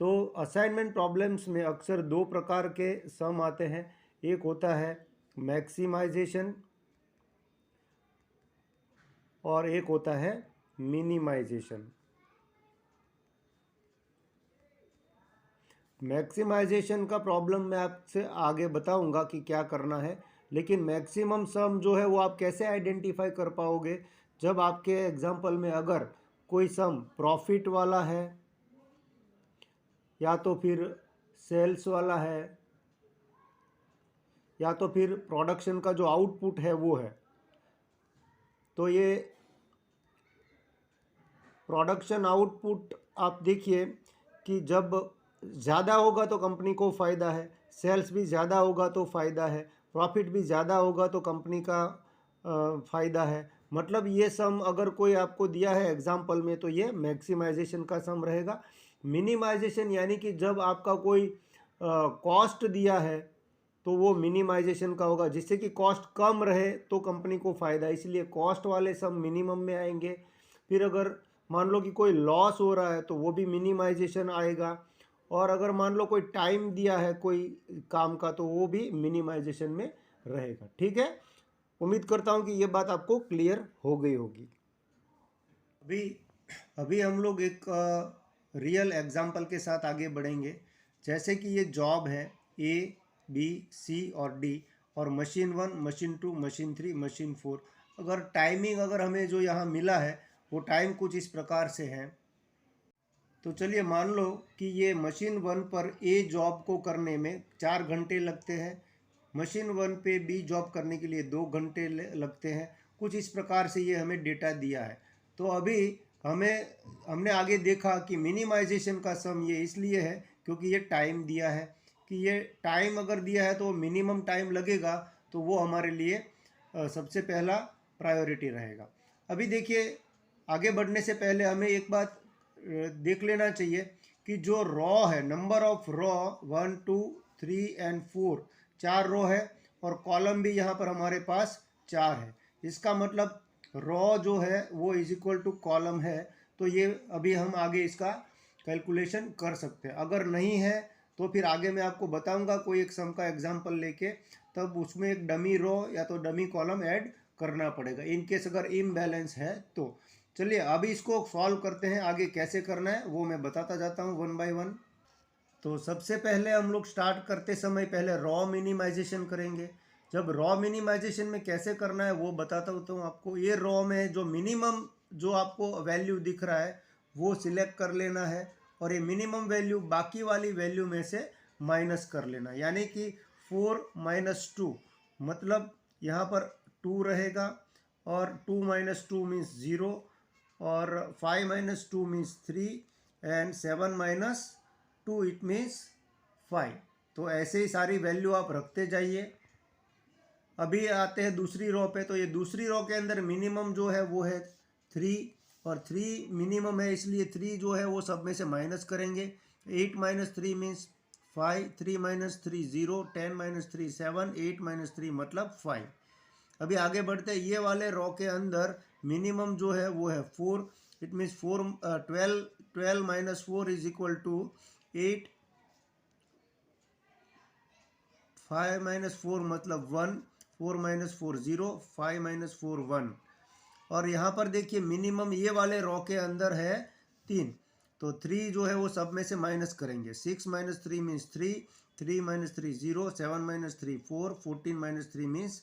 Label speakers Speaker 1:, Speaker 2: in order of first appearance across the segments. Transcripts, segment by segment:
Speaker 1: तो assignment problems में अक्सर दो प्रकार के सम आते हैं। एक होता है मैक्सिमाइजेशन और एक होता है मिनिमाइजेशन। मैक्सिमाइजेशन का प्रॉब्लम मैं आपसे आगे बताऊंगा कि क्या करना है, लेकिन मैक्सिमम सम जो है वो आप कैसे आइडेंटिफाई कर पाओगे? जब आपके एग्जाम्पल में अगर कोई सम प्रॉफिट वाला है या तो फिर सेल्स वाला है या तो फिर प्रोडक्शन का जो आउटपुट है वो है, तो ये प्रोडक्शन आउटपुट आप देखिए कि जब ज़्यादा होगा तो कंपनी को फ़ायदा है, सेल्स भी ज़्यादा होगा तो फ़ायदा है, प्रॉफिट भी ज़्यादा होगा तो कंपनी का फ़ायदा है। मतलब ये सम अगर कोई आपको दिया है एग्जाम्पल में तो ये मैक्सिमाइजेशन का सम रहेगा। मिनिमाइजेशन यानी कि जब आपका कोई कॉस्ट दिया है तो वो मिनिमाइजेशन का होगा, जिससे कि कॉस्ट कम रहे तो कंपनी को फ़ायदा, इसलिए कॉस्ट वाले सम मिनिमम में आएंगे। फिर अगर मान लो कि कोई लॉस हो रहा है तो वो भी मिनिमाइजेशन आएगा, और अगर मान लो कोई टाइम दिया है कोई काम का तो वो भी मिनिमाइजेशन में रहेगा। ठीक है, उम्मीद करता हूँ कि ये बात आपको क्लियर हो गई होगी। अभी अभी हम लोग एक रियल एग्जाम्पल के साथ आगे बढ़ेंगे। जैसे कि ये जॉब है ए बी सी और डी, और मशीन 1, मशीन 2, मशीन 3, मशीन 4। अगर टाइमिंग अगर हमें जो यहाँ मिला है वो टाइम कुछ इस प्रकार से है। तो चलिए मान लो कि ये मशीन 1 पर ए जॉब को करने में 4 घंटे लगते हैं, मशीन 1 पे बी जॉब करने के लिए 2 घंटे लगते हैं। कुछ इस प्रकार से ये हमें डेटा दिया है। तो अभी हमने आगे देखा कि मिनिमाइजेशन का सम ये इसलिए है क्योंकि ये टाइम दिया है, कि ये टाइम अगर दिया है तो मिनिमम टाइम लगेगा, तो वो हमारे लिए सबसे पहला प्रायोरिटी रहेगा। अभी देखिए, आगे बढ़ने से पहले हमें एक बात देख लेना चाहिए कि जो रॉ है, number of raw 1, 2, 3 and 4, 4 raw है, और कॉलम भी यहाँ पर हमारे पास 4 है। इसका मतलब रॉ जो है वो इज इक्वल टू कॉलम है। तो ये अभी हम आगे इसका कैलकुलेशन कर सकते हैं। अगर नहीं है तो फिर आगे मैं आपको बताऊंगा कोई एक सम का एग्जांपल लेके, तब उसमें एक डमी रॉ या तो डमी कॉलम ऐड करना पड़ेगा इन केस अगर इम्बैलेंस है तो। चलिए अभी इसको सॉल्व करते हैं, आगे कैसे करना है वो मैं बताता जाता हूँ वन बाय वन। तो सबसे पहले हम लोग स्टार्ट करते समय पहले रॉ मिनिमाइजेशन करेंगे। जब रॉ मिनिमाइजेशन में कैसे करना है वो बताता हूँ आपको। ये रॉ में जो मिनिमम जो आपको वैल्यू दिख रहा है वो सिलेक्ट कर लेना है, और ये मिनिमम वैल्यू बाकी वाली वैल्यू में से माइनस कर लेना, यानी कि 4 - 2, मतलब यहाँ पर 2 रहेगा, और 2 - 2 मीन्स 0, और 5 - 2 मीन्स 3, एंड 7 - 2 इट मीन्स 5। तो ऐसे ही सारी वैल्यू आप रखते जाइए। अभी आते हैं दूसरी रो पे। तो ये दूसरी रो के अंदर मिनिमम जो है वो है 3, और 3 मिनिमम है इसलिए 3 जो है वो सब में से माइनस करेंगे। 8 - 3 मीन्स 5, 3 - 3 0, 10 - 3 7, 8 - 3 मतलब 5। अभी आगे बढ़ते हैं, ये वाले रॉ के अंदर मिनिमम जो है वो है 4, it means 12 - 4 is equal to 8, 5 - 4 मतलब 1, 4 - 4 0, 5 - 4 1। और यहाँ पर देखिए मिनिमम ये वाले रॉ के अंदर है 3, तो 3 जो है वो सब में से माइनस करेंगे। 6 - 3 मीन्स 3, 3 - 3 0, 7 - 3 4, 14 - 3 मीन्स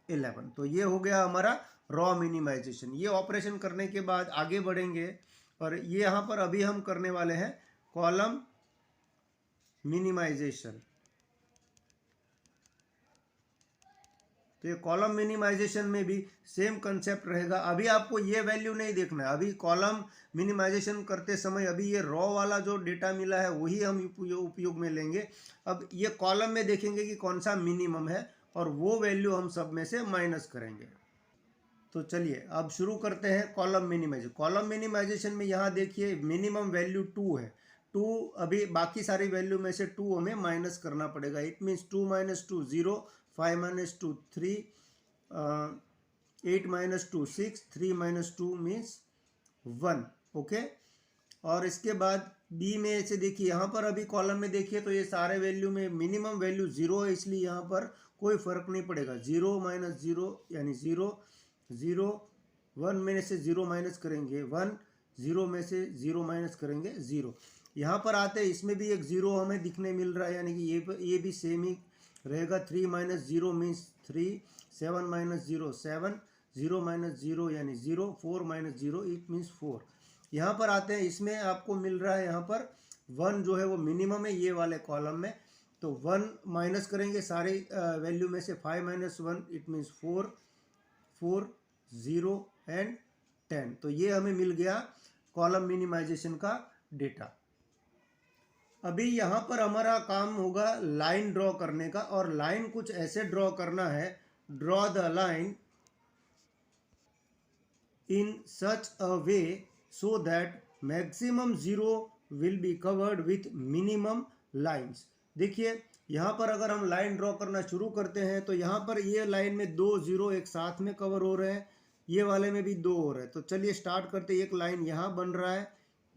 Speaker 1: 11। तो ये हो गया हमारा रॉ मिनिमाइजेशन। ये ऑपरेशन करने के बाद आगे बढ़ेंगे, और ये यहाँ पर अभी हम करने वाले हैं कॉलम मिनिमाइजेशन। तो ये कॉलम मिनिमाइजेशन में भी सेम कंसेप्ट रहेगा। अभी आपको ये वैल्यू नहीं देखना है, अभी कॉलम मिनिमाइजेशन करते समय अभी ये रॉ वाला जो डेटा मिला है वही हम उपयोग में लेंगे। अब ये कॉलम में देखेंगे कि कौन सा मिनिमम है, और वो वैल्यू हम सब में से माइनस करेंगे। तो चलिए अब शुरू करते हैं कॉलम मिनिमाइजेशन। कॉलम मिनिमाइजेशन में यहाँ देखिए मिनिमम वैल्यू 2 है। 2 अभी बाकी सारी वैल्यू में से 2 हमें माइनस करना पड़ेगा। It means 2 - 2 0, 5 - 2 3, 8 - 2 6, 3 - 2 means 1। ओके, और इसके बाद बी में से देखिए यहाँ पर अभी कॉलम में देखिए तो ये सारे वैल्यू में मिनिमम वैल्यू ज़ीरो है, इसलिए यहाँ पर कोई फ़र्क नहीं पड़ेगा। ज़ीरो माइनस ज़ीरो यानी ज़ीरो, ज़ीरो 1 में से ज़ीरो माइनस करेंगे 1, 0 में से ज़ीरो माइनस करेंगे 0। यहाँ पर आते हैं, इसमें भी एक ज़ीरो हमें दिखने मिल रहा है, यानी कि ये भी सेम ही रहेगा। 3 minus zero means 3, 7 minus zero 7, 0 minus zero यानी 0, 4 माइनस ज़ीरो इट मीन्स 4। यहाँ पर आते हैं, इसमें आपको मिल रहा है यहाँ पर 1 जो है वो मिनिमम है ये वाले कॉलम में, तो 1 माइनस करेंगे सारे वैल्यू में से, 5 माइनस 1 इट मीन्स 4, 4, 0 एंड 10। तो ये हमें मिल गया कॉलम मिनिमाइजेशन का डेटा। अभी यहाँ पर हमारा काम होगा लाइन ड्रॉ करने का, और लाइन कुछ ऐसे ड्रॉ करना है, draw the line in such a way so that maximum zero will be covered with minimum lines। देखिए यहाँ पर अगर हम लाइन ड्रॉ करना शुरू करते हैं तो यहाँ पर ये लाइन में 2 जीरो एक साथ में कवर हो रहे हैं, ये वाले में भी 2 हो रहे हैं। तो चलिए स्टार्ट करते, एक लाइन यहाँ बन रहा है,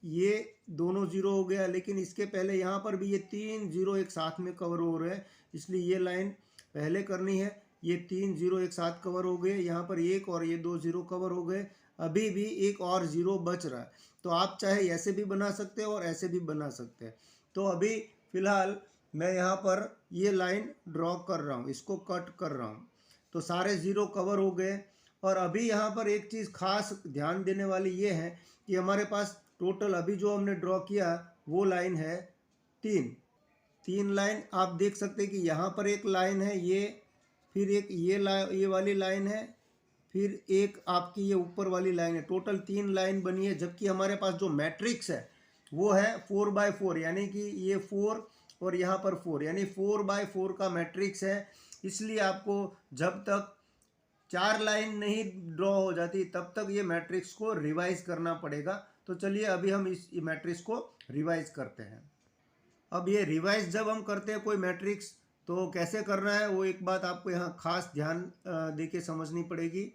Speaker 1: ये दोनों जीरो हो गया, लेकिन इसके पहले यहाँ पर भी ये 3 जीरो एक साथ में कवर हो रहे हैं, इसलिए ये लाइन पहले करनी है। ये 3 जीरो एक साथ कवर हो गए, यहाँ पर एक और ये 2 जीरो कवर हो गए, अभी भी एक और जीरो बच रहा है। तो आप चाहे ऐसे भी बना सकते हैं और ऐसे भी बना सकते हैं। तो अभी फ़िलहाल मैं यहाँ पर ये लाइन ड्रॉ कर रहा हूँ, इसको कट कर रहा हूँ, तो सारे ज़ीरो कवर हो गए। और अभी यहाँ पर एक चीज़ खास ध्यान देने वाली ये है कि हमारे पास टोटल अभी जो हमने ड्रॉ किया वो लाइन है 3 लाइन। आप देख सकते हैं कि यहाँ पर एक लाइन है, ये फिर एक ये वाली लाइन है, फिर एक आपकी ये ऊपर वाली लाइन है, टोटल 3 लाइन बनी है। जबकि हमारे पास जो मैट्रिक्स है वो है 4/4, यानी कि ये 4 और यहाँ पर 4, यानी 4/4 का मैट्रिक्स है। इसलिए आपको जब तक 4 लाइन नहीं ड्रॉ हो जाती तब तक ये मैट्रिक्स को रिवाइज करना पड़ेगा। तो चलिए अभी हम इस मैट्रिक्स को रिवाइज करते हैं। अब ये रिवाइज जब हम करते हैं कोई मैट्रिक्स तो कैसे करना है, वो एक बात आपको यहाँ खास ध्यान देके समझनी पड़ेगी।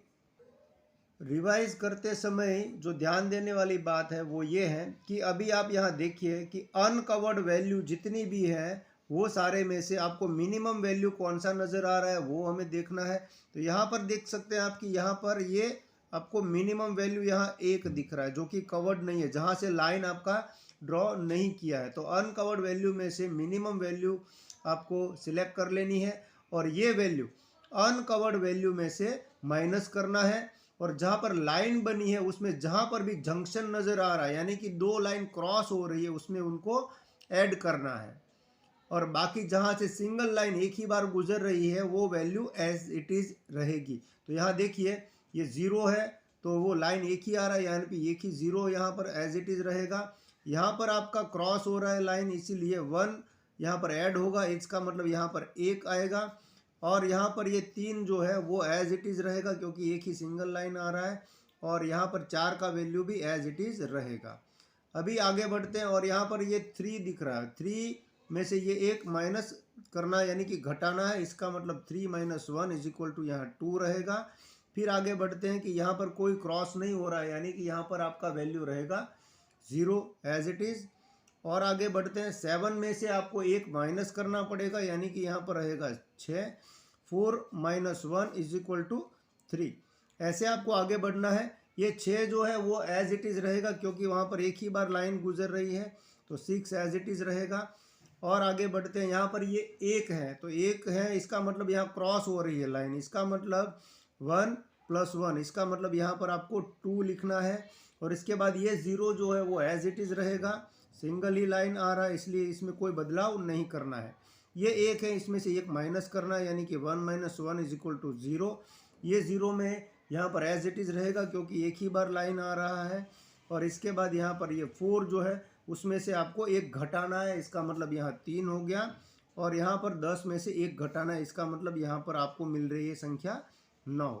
Speaker 1: रिवाइज करते समय जो ध्यान देने वाली बात है वो ये है कि अभी आप यहाँ देखिए कि अनकवर्ड वैल्यू जितनी भी है वो सारे में से आपको मिनिमम वैल्यू कौन सा नज़र आ रहा है वो हमें देखना है। तो यहाँ पर देख सकते हैं आप कि यहाँ पर ये आपको मिनिमम वैल्यू यहाँ 1 दिख रहा है जो कि कवर्ड नहीं है, जहाँ से लाइन आपका ड्रॉ नहीं किया है। तो अनकवर्ड वैल्यू में से मिनिमम वैल्यू आपको सिलेक्ट कर लेनी है और ये वैल्यू अनकवर्ड वैल्यू में से माइनस करना है। और जहाँ पर लाइन बनी है उसमें जहाँ पर भी जंक्शन नज़र आ रहा है, यानी कि 2 लाइन क्रॉस हो रही है, उसमें उनको ऐड करना है। और बाकी जहाँ से सिंगल लाइन एक ही बार गुजर रही है वो वैल्यू एज इट इज़ रहेगी। तो यहाँ देखिए ये 0 है तो वो लाइन एक ही आ रहा है, यानी कि एक ही 0 यहाँ पर एज इट इज़ रहेगा। यहाँ पर आपका क्रॉस हो रहा है लाइन, इसीलिए 1 यहाँ पर ऐड होगा, इसका मतलब यहाँ पर 1 आएगा। और यहाँ पर ये 3 जो है वो एज इट इज़ रहेगा क्योंकि एक ही सिंगल लाइन आ रहा है। और यहाँ पर 4 का वैल्यू भी एज इट इज़ रहेगा। अभी आगे बढ़ते हैं और यहाँ पर ये 3 दिख रहा है, 3 में से ये एक माइनस करना है, यानी कि घटाना है, इसका मतलब 3 माइनस 1 इज इक्वल टू यहाँ 2 रहेगा। फिर आगे बढ़ते हैं कि यहाँ पर कोई क्रॉस नहीं हो रहा है, यानी कि यहाँ पर आपका वैल्यू रहेगा 0 एज इट इज़। और आगे बढ़ते हैं, 7 में से आपको एक माइनस करना पड़ेगा, यानी कि यहाँ पर रहेगा 6, 4 माइनस 1 इज इक्वल टू 3। ऐसे आपको आगे बढ़ना है। ये 6 जो है वो एज इट इज़ रहेगा क्योंकि वहाँ पर एक ही बार लाइन गुजर रही है, तो 6 एज इट इज़ रहेगा। और आगे बढ़ते हैं, यहाँ पर ये 1 है, तो 1 है, इसका मतलब यहाँ क्रॉस हो रही है लाइन, इसका मतलब 1 + 1, इसका मतलब यहाँ पर आपको 2 लिखना है। और इसके बाद ये 0 जो है वो एज इट इज़ रहेगा, सिंगल ही लाइन आ रहा है इसलिए इसमें कोई बदलाव नहीं करना है। ये 1 है, इसमें से एक माइनस करना है, यानी कि 1 माइनस 1 इज इक्वल टू 0। ये 0 में यहाँ पर एज इट इज़ रहेगा क्योंकि एक ही बार लाइन आ रहा है। और इसके बाद यहाँ पर ये 4 जो है उसमें से आपको एक घटाना है, इसका मतलब यहाँ 3 हो गया। और यहाँ पर 10 में से एक घटाना है, इसका मतलब यहाँ पर आपको मिल रही है संख्या 9।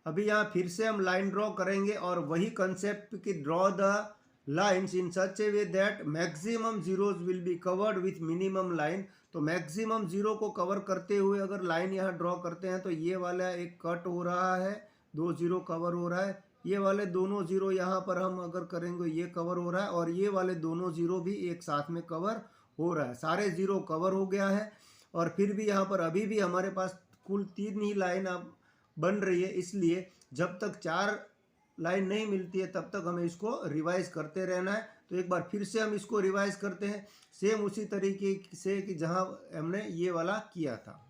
Speaker 1: अभी यहाँ फिर से हम लाइन ड्रॉ करेंगे और वही कंसेप्ट कि draw the lines in such A way that maximum zeros will be covered with minimum line. तो मैक्सिमम 0 को कवर करते हुए अगर लाइन यहाँ ड्रॉ करते हैं तो ये वाला एक कट हो रहा है, 2 0 कवर हो रहा है, ये वाले दोनों जीरो यहाँ पर हम अगर करेंगे ये कवर हो रहा है, और ये वाले दोनों जीरो भी एक साथ में कवर हो रहा है। सारे जीरो कवर हो गया है, और फिर भी यहाँ पर अभी भी हमारे पास कुल 3 ही लाइन अब बन रही है। इसलिए जब तक 4 लाइन नहीं मिलती है तब तक हमें इसको रिवाइज करते रहना है। तो एक बार फिर से हम इसको रिवाइज करते हैं, सेम उसी तरीके से कि जहाँ हमने ये वाला किया था।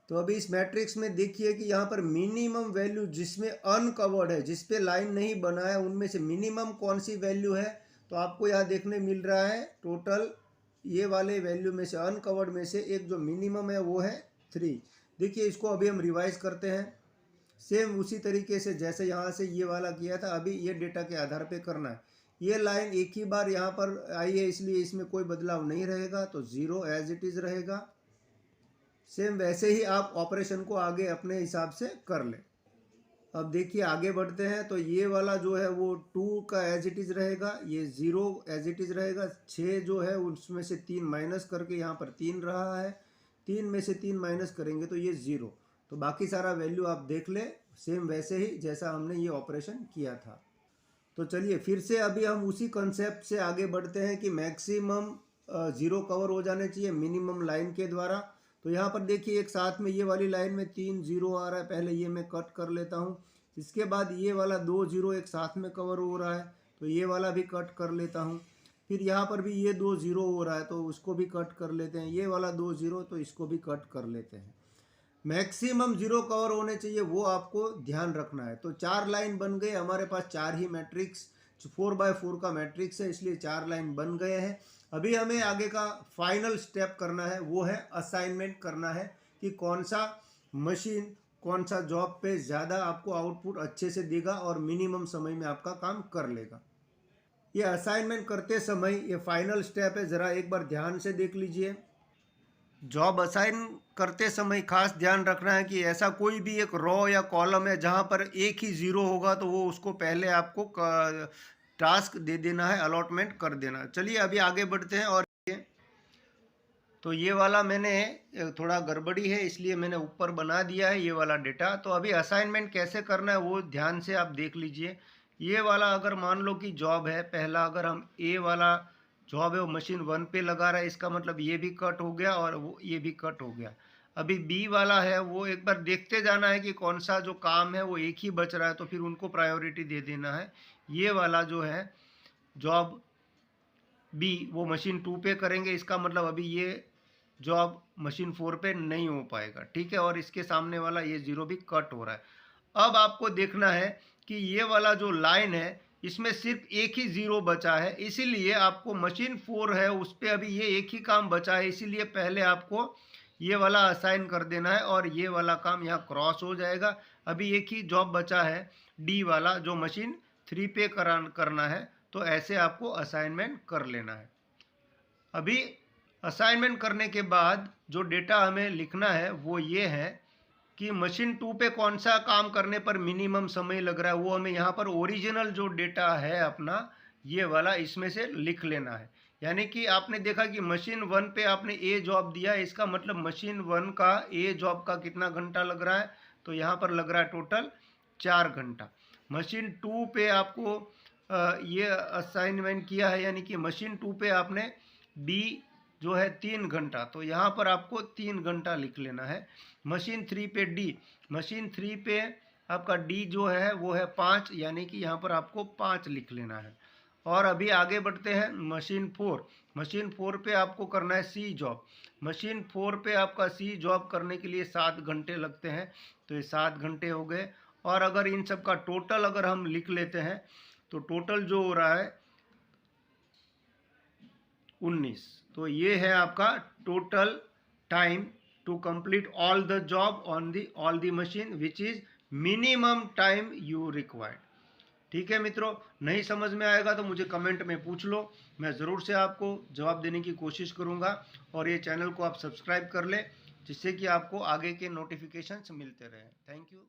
Speaker 1: तो अभी इस मैट्रिक्स में देखिए कि यहाँ पर मिनिमम वैल्यू जिसमें अनकवर्ड है, जिस पे लाइन नहीं बना है, उनमें से मिनिमम कौन सी वैल्यू है, तो आपको यहाँ देखने मिल रहा है टोटल ये वाले वैल्यू में से अनकवर्ड में से एक जो मिनिमम है वो है 3। देखिए इसको अभी हम रिवाइज करते हैं सेम उसी तरीके से जैसे यहाँ से ये वाला किया था। अभी ये डेटा के आधार पे करना है। ये लाइन एक ही बार यहाँ पर आई है इसलिए इसमें कोई बदलाव नहीं रहेगा, तो 0 एज इट इज़ रहेगा। सेम वैसे ही आप ऑपरेशन को आगे अपने हिसाब से कर लें। अब देखिए आगे बढ़ते हैं, तो ये वाला जो है वो 2 का एज इट इज़ रहेगा, ये 0 एज इट इज़ रहेगा। 6 जो है उसमें से 3 माइनस करके यहाँ पर 3 रहा है, 3 में से 3 माइनस करेंगे तो ये 0। तो बाकी सारा वैल्यू आप देख ले सेम वैसे ही जैसा हमने ये ऑपरेशन किया था। तो चलिए फिर से अभी हम उसी कंसेप्ट से आगे बढ़ते हैं कि मैक्सिमम 0 कवर हो जाने चाहिए मिनिमम लाइन के द्वारा। तो यहाँ पर देखिए एक साथ में ये वाली लाइन में 3 0 आ रहा है, पहले ये मैं कट कर लेता हूँ। इसके बाद ये वाला 2 0 एक साथ में कवर हो रहा है, तो ये वाला भी कट कर लेता हूँ। फिर यहाँ पर भी ये 2 0 हो रहा है तो उसको भी कट कर लेते हैं। ये वाला 2 0 तो इसको भी कट कर लेते हैं। मैक्सिमम 0 कवर होने चाहिए वो आपको ध्यान रखना है। तो 4 लाइन बन गए हमारे पास, 4 ही मैट्रिक्स 4x4 का मैट्रिक्स है इसलिए 4 लाइन बन गए हैं। अभी हमें आगे का फाइनल स्टेप करना है, वो है असाइनमेंट करना है कि कौन सा मशीन कौन सा जॉब पे ज़्यादा आपको आउटपुट अच्छे से देगा और मिनिमम समय में आपका काम कर लेगा। ये असाइनमेंट करते समय ये फाइनल स्टेप है, ज़रा एक बार ध्यान से देख लीजिए। जॉब असाइन करते समय खास ध्यान रखना है कि ऐसा कोई भी एक रो या कॉलम है जहाँ पर एक ही ज़ीरो होगा तो वो उसको पहले आपको टास्क दे देना है, अलॉटमेंट कर देना। चलिए अभी आगे बढ़ते हैं। और तो ये वाला मैंने थोड़ा गड़बड़ी है इसलिए मैंने ऊपर बना दिया है ये वाला डेटा। तो अभी असाइनमेंट कैसे करना है वो ध्यान से आप देख लीजिए। ये वाला अगर मान लो कि जॉब है पहला, अगर हम ए वाला जॉब है वो मशीन 1 पे लगा रहा है, इसका मतलब ये भी कट हो गया और वो ये भी कट हो गया। अभी बी वाला है वो एक बार देखते जाना है कि कौन सा जो काम है वो एक ही बच रहा है तो फिर उनको प्रायोरिटी दे देना है। ये वाला जो है जॉब बी वो मशीन 2 पे करेंगे, इसका मतलब अभी ये जॉब मशीन 4 पे नहीं हो पाएगा, ठीक है। और इसके सामने वाला ये 0 भी कट हो रहा है। अब आपको देखना है कि ये वाला जो लाइन है इसमें सिर्फ एक ही 0 बचा है, इसीलिए आपको मशीन 4 है उस पर अभी ये एक ही काम बचा है, इसीलिए पहले आपको ये वाला असाइन कर देना है और ये वाला काम यहाँ क्रॉस हो जाएगा। अभी एक ही जॉब बचा है डी वाला जो मशीन 3 पे करना है, तो ऐसे आपको असाइनमेंट कर लेना है। अभी असाइनमेंट करने के बाद जो डेटा हमें लिखना है वो ये है कि मशीन 2 पे कौन सा काम करने पर मिनिमम समय लग रहा है, वो हमें यहाँ पर ओरिजिनल जो डेटा है अपना ये वाला इसमें से लिख लेना है। यानी कि आपने देखा कि मशीन 1 पे आपने ए जॉब दिया है, इसका मतलब मशीन 1 का ए जॉब का कितना घंटा लग रहा है, तो यहाँ पर लग रहा है टोटल 4 घंटा। मशीन 2 पे आपको ये असाइनमेंट किया है, यानी कि मशीन 2 पे आपने बी जो है 3 घंटा, तो यहाँ पर आपको 3 घंटा लिख लेना है। मशीन 3 पे डी, मशीन 3 पे आपका डी जो है वो है 5, यानी कि यहाँ पर आपको 5 लिख लेना है। और अभी आगे बढ़ते हैं मशीन 4, मशीन 4 पे आपको करना है सी जॉब। मशीन 4 पे आपका सी जॉब करने के लिए 7 घंटे लगते हैं, तो ये 7 घंटे हो गए। और अगर इन सब का टोटल अगर हम लिख लेते हैं तो टोटल जो हो रहा है 19, तो ये है आपका total time to complete all the job on the all the machine which is minimum time you required. ठीक है मित्रों, नहीं समझ में आएगा तो मुझे कमेंट में पूछ लो, मैं ज़रूर से आपको जवाब देने की कोशिश करूँगा। और ये चैनल को आप सब्सक्राइब कर लें जिससे कि आपको आगे के नोटिफिकेशंस मिलते रहें। Thank you.